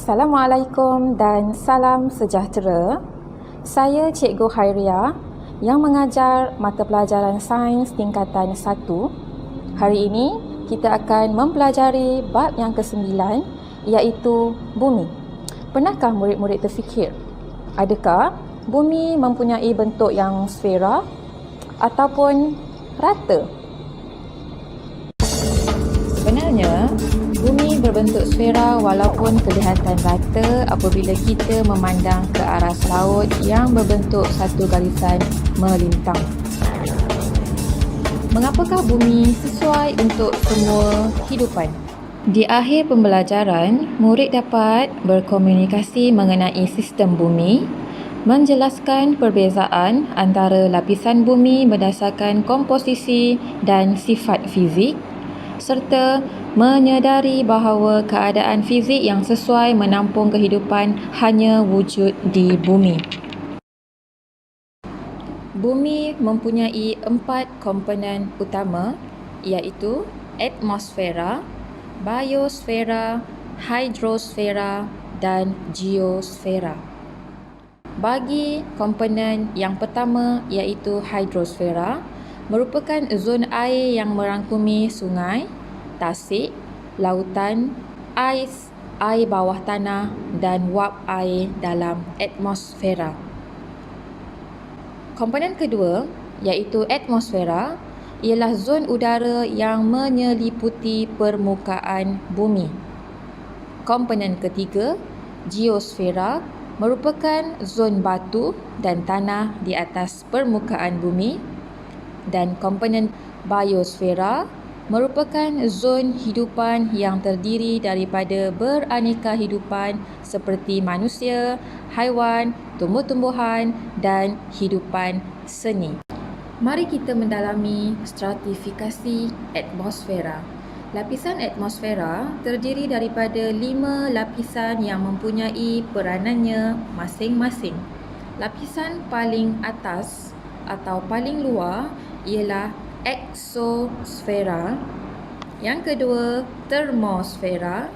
Assalamualaikum dan salam sejahtera. Saya Cikgu Khairia yang mengajar mata pelajaran sains tingkatan 1. Hari ini kita akan mempelajari bab yang ke-9 iaitu bumi. Pernahkah murid-murid terfikir, adakah bumi mempunyai bentuk yang sfera ataupun rata? Sebenarnya, bumi berbentuk sfera walaupun kelihatan rata apabila kita memandang ke aras laut yang berbentuk satu garisan melintang. Mengapakah bumi sesuai untuk semua hidupan? Di akhir pembelajaran, murid dapat berkomunikasi mengenai sistem bumi, menjelaskan perbezaan antara lapisan bumi berdasarkan komposisi dan sifat fizik, serta menyedari bahawa keadaan fizik yang sesuai menampung kehidupan hanya wujud di bumi. Bumi mempunyai 4 komponen utama iaitu atmosfera, biosfera, hidrosfera dan geosfera. Bagi komponen yang pertama iaitu hidrosfera, merupakan zon air yang merangkumi sungai, tasik, lautan, ais, air bawah tanah dan wap air dalam atmosfera. Komponen kedua iaitu atmosfera ialah zon udara yang menyeliputi permukaan bumi. Komponen ketiga, geosfera, merupakan zon batu dan tanah di atas permukaan bumi. Dan komponen biosfera merupakan zon hidupan yang terdiri daripada beraneka hidupan seperti manusia, haiwan, tumbuh-tumbuhan dan hidupan seni. Mari kita mendalami stratifikasi atmosfera. Lapisan atmosfera terdiri daripada 5 lapisan yang mempunyai peranannya masing-masing. Lapisan paling atas atau paling luar ialah exosfera, yang kedua termosfera,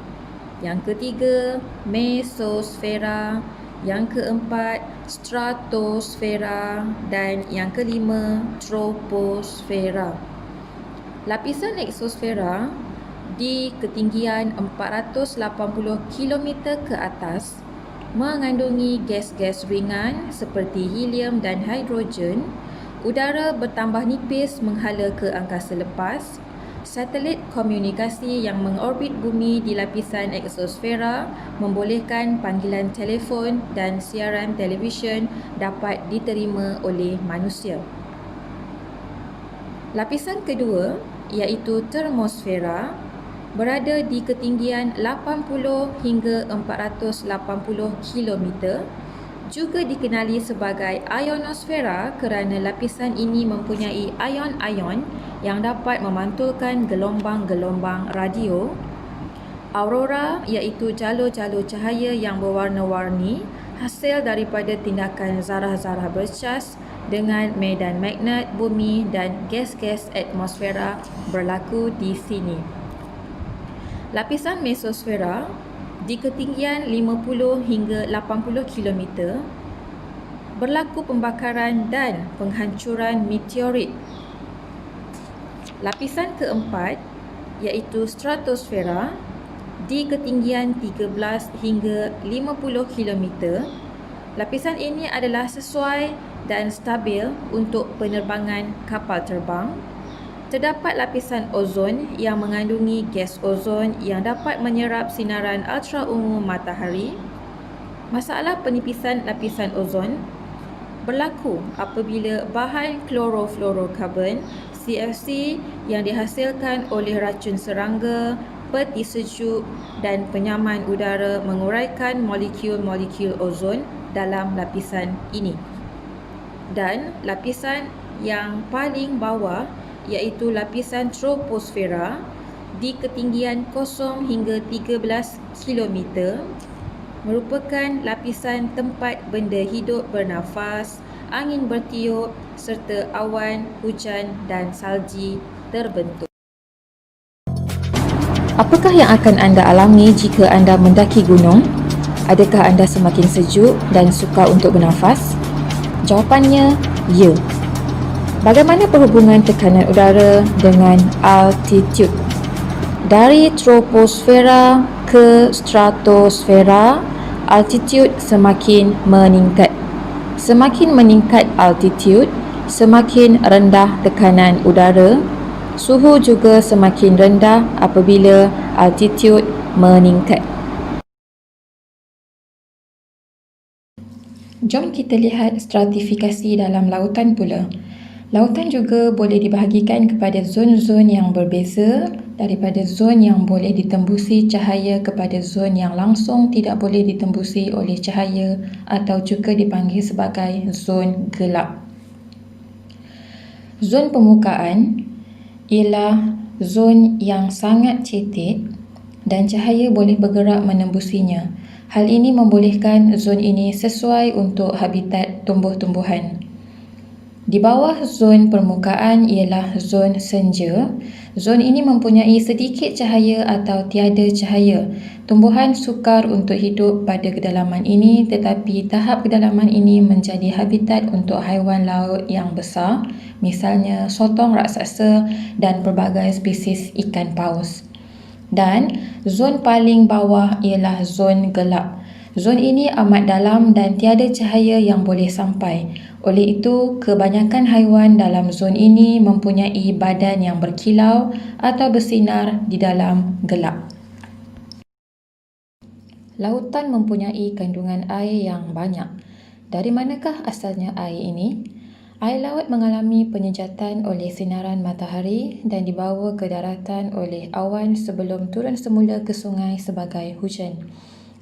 yang ketiga mesosfera, yang keempat stratosfera dan yang kelima troposfera. Lapisan exosfera di ketinggian 480 km ke atas mengandungi gas-gas ringan seperti helium dan hidrogen. Udara bertambah nipis menghala ke angkasa lepas. Satelit komunikasi yang mengorbit bumi di lapisan exosfera membolehkan panggilan telefon dan siaran televisyen dapat diterima oleh manusia. Lapisan kedua iaitu termosfera berada di ketinggian 80 hingga 480 km. Juga dikenali sebagai ionosfera kerana lapisan ini mempunyai ion-ion yang dapat memantulkan gelombang-gelombang radio. Aurora iaitu jalur-jalur cahaya yang berwarna-warni hasil daripada tindakan zarah-zarah bercas dengan medan magnet bumi dan gas-gas atmosfera berlaku di sini. Lapisan mesosfera di ketinggian 50 hingga 80 km berlaku pembakaran dan penghancuran meteorit. Lapisan keempat iaitu stratosfera di ketinggian 13 hingga 50 km. Lapisan ini adalah sesuai dan stabil untuk penerbangan kapal terbang. Terdapat lapisan ozon yang mengandungi gas ozon yang dapat menyerap sinaran ultraungu matahari. Masalah penipisan lapisan ozon berlaku apabila bahan klorofluorokarbon CFC yang dihasilkan oleh racun serangga, peti sejuk dan penyaman udara menguraikan molekul-molekul ozon dalam lapisan ini. Dan lapisan yang paling bawah iaitu lapisan troposfera di ketinggian 0 hingga 13 km merupakan lapisan tempat benda hidup bernafas, angin bertiup serta awan, hujan dan salji terbentuk. Apakah yang akan anda alami jika anda mendaki gunung? Adakah anda semakin sejuk dan suka untuk bernafas? Jawapannya, ya. Bagaimana perhubungan tekanan udara dengan altitude? Dari troposfera ke stratosfera, altitude semakin meningkat. Semakin meningkat altitude, semakin rendah tekanan udara. Suhu juga semakin rendah apabila altitude meningkat. Jom kita lihat stratifikasi dalam lautan pula. Lautan juga boleh dibahagikan kepada zon-zon yang berbeza, daripada zon yang boleh ditembusi cahaya kepada zon yang langsung tidak boleh ditembusi oleh cahaya atau juga dipanggil sebagai zon gelap. Zon permukaan ialah zon yang sangat cetek dan cahaya boleh bergerak menembusinya. Hal ini membolehkan zon ini sesuai untuk habitat tumbuh-tumbuhan. Di bawah zon permukaan ialah zon senja. Zon ini mempunyai sedikit cahaya atau tiada cahaya. Tumbuhan sukar untuk hidup pada kedalaman ini, tetapi tahap kedalaman ini menjadi habitat untuk haiwan laut yang besar, misalnya sotong raksasa dan pelbagai spesies ikan paus. Dan zon paling bawah ialah zon gelap. Zon ini amat dalam dan tiada cahaya yang boleh sampai. Oleh itu, kebanyakan haiwan dalam zon ini mempunyai badan yang berkilau atau bersinar di dalam gelap. Lautan mempunyai kandungan air yang banyak. Dari manakah asalnya air ini? Air laut mengalami penyejatan oleh sinaran matahari dan dibawa ke daratan oleh awan sebelum turun semula ke sungai sebagai hujan.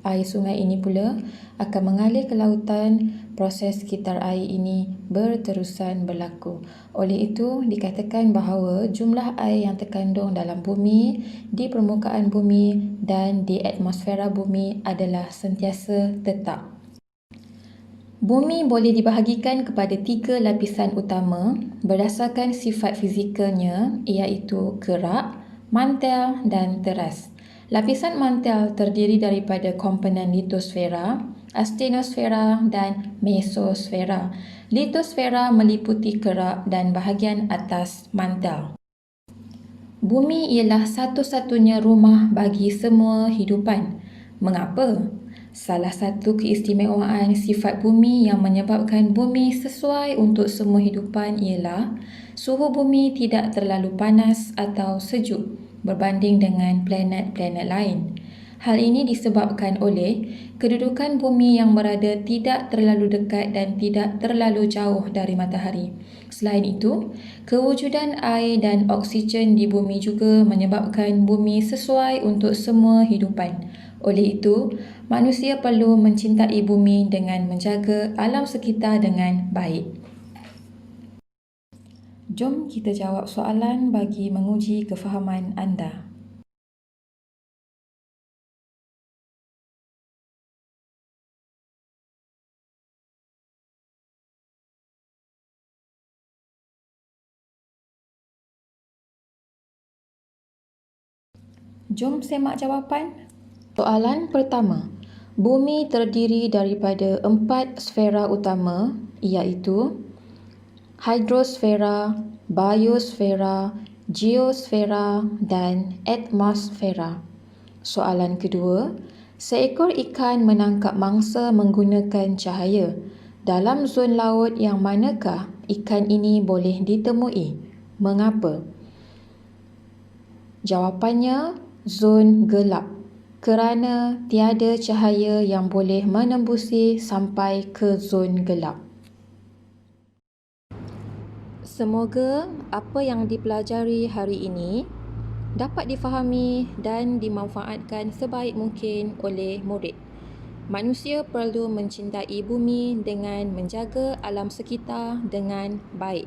Air sungai ini pula akan mengalir ke lautan. Proses sekitar air ini berterusan berlaku. Oleh itu, dikatakan bahawa jumlah air yang terkandung dalam bumi, di permukaan bumi dan di atmosfera bumi adalah sentiasa tetap. Bumi boleh dibahagikan kepada 3 lapisan utama berdasarkan sifat fizikalnya, iaitu kerak, mantel dan teras. Lapisan mantel terdiri daripada komponen litosfera, astenosfera dan mesosfera. Litosfera meliputi kerak dan bahagian atas mantel. Bumi ialah satu-satunya rumah bagi semua hidupan. Mengapa? Salah satu keistimewaan sifat bumi yang menyebabkan bumi sesuai untuk semua hidupan ialah suhu bumi tidak terlalu panas atau sejuk berbanding dengan planet-planet lain. Hal ini disebabkan oleh kedudukan bumi yang berada tidak terlalu dekat dan tidak terlalu jauh dari matahari. Selain itu, kewujudan air dan oksigen di bumi juga menyebabkan bumi sesuai untuk semua hidupan. Oleh itu, manusia perlu mencintai bumi dengan menjaga alam sekitar dengan baik. Jom kita jawab soalan bagi menguji kefahaman anda. Jom semak jawapan. Soalan pertama. Bumi terdiri daripada 4 sfera utama, iaitu hidrosfera, biosfera, geosfera dan atmosfera. Soalan kedua. Seekor ikan menangkap mangsa menggunakan cahaya. Dalam zon laut yang manakah ikan ini boleh ditemui? Mengapa? Jawapannya, zon gelap. Kerana tiada cahaya yang boleh menembusi sampai ke zon gelap. Semoga apa yang dipelajari hari ini dapat difahami dan dimanfaatkan sebaik mungkin oleh murid. Manusia perlu mencintai bumi dengan menjaga alam sekitar dengan baik.